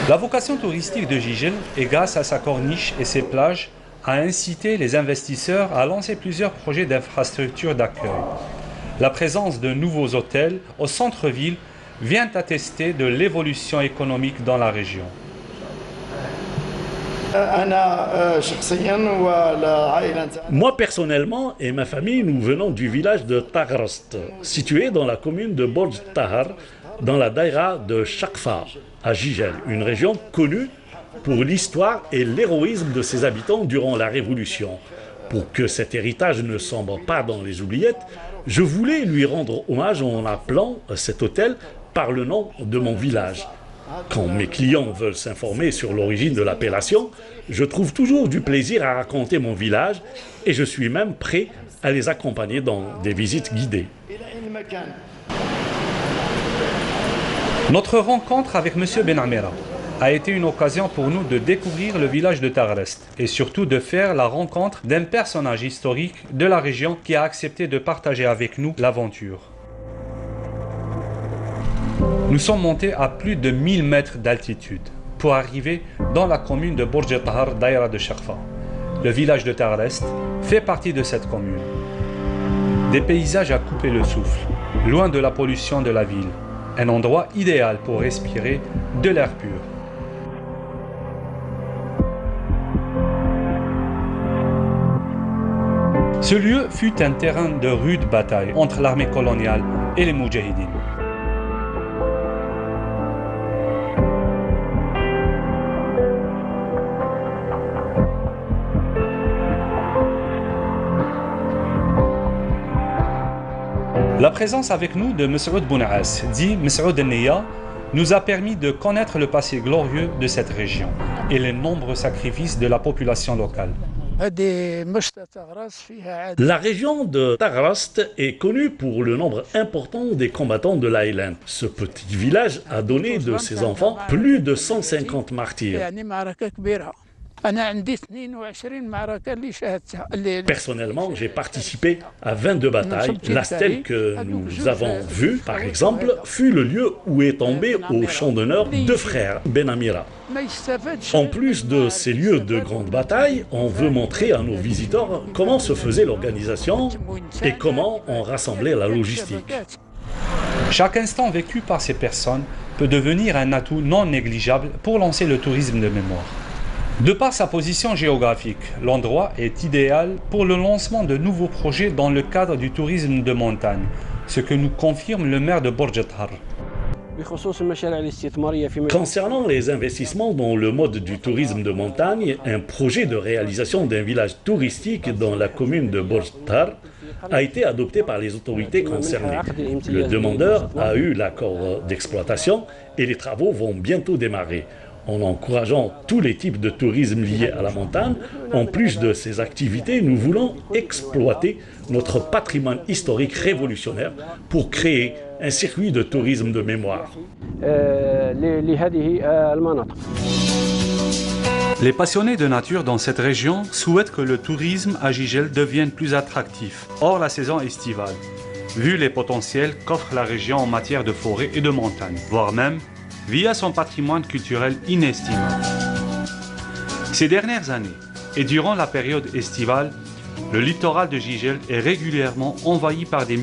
La vocation touristique de Jijel est, grâce à sa corniche et ses plages, à inciter les investisseurs à lancer plusieurs projets d'infrastructures d'accueil. La présence de nouveaux hôtels au centre-ville vient attester de l'évolution économique dans la région. Moi personnellement et ma famille, nous venons du village de Taghrast, situé dans la commune de Borj Tahar, dans la daïra de Chakfa, à Jijel, une région connue pour l'histoire et l'héroïsme de ses habitants durant la Révolution. Pour que cet héritage ne sombre pas dans les oubliettes, je voulais lui rendre hommage en appelant cet hôtel par le nom de mon village. Quand mes clients veulent s'informer sur l'origine de l'appellation, je trouve toujours du plaisir à raconter mon village et je suis même prêt à les accompagner dans des visites guidées. Notre rencontre avec M. Benamira a été une occasion pour nous de découvrir le village de Taghrast et surtout de faire la rencontre d'un personnage historique de la région qui a accepté de partager avec nous l'aventure. Nous sommes montés à plus de 1000 mètres d'altitude pour arriver dans la commune de Borj Tahar, daïra de Chakfa. Le village de Taghrast fait partie de cette commune. Des paysages à couper le souffle, loin de la pollution de la ville. Un endroit idéal pour respirer de l'air pur. Ce lieu fut un terrain de rude bataille entre l'armée coloniale et les Moudjahidines. La présence avec nous de Mes'oud Bounaas, dit Mes'oud Niya, nous a permis de connaître le passé glorieux de cette région et les nombreux sacrifices de la population locale. La région de Taghrast est connue pour le nombre important des combattants de l'Highland. Ce petit village a donné de ses enfants plus de 150 martyrs. Personnellement, j'ai participé à 22 batailles. La stèle que nous avons vue, par exemple, fut le lieu où est tombé au champ d'honneur deux frères, Benamira. En plus de ces lieux de grande bataille, on veut montrer à nos visiteurs comment se faisait l'organisation et comment on rassemblait la logistique. Chaque instant vécu par ces personnes peut devenir un atout non négligeable pour lancer le tourisme de mémoire. De par sa position géographique, l'endroit est idéal pour le lancement de nouveaux projets dans le cadre du tourisme de montagne, ce que nous confirme le maire de Borj Tahar. Concernant les investissements dans le mode du tourisme de montagne, un projet de réalisation d'un village touristique dans la commune de Borj Tahar a été adopté par les autorités concernées. Le demandeur a eu l'accord d'exploitation et les travaux vont bientôt démarrer. En encourageant tous les types de tourisme liés à la montagne, en plus de ces activités, nous voulons exploiter notre patrimoine historique révolutionnaire pour créer un circuit de tourisme de mémoire. Les passionnés de nature dans cette région souhaitent que le tourisme à Jijel devienne plus attractif, hors la saison estivale, vu les potentiels qu'offre la région en matière de forêt et de montagne, voire même via son patrimoine culturel inestimable. Ces dernières années, et durant la période estivale, le littoral de Jijel est régulièrement envahi par des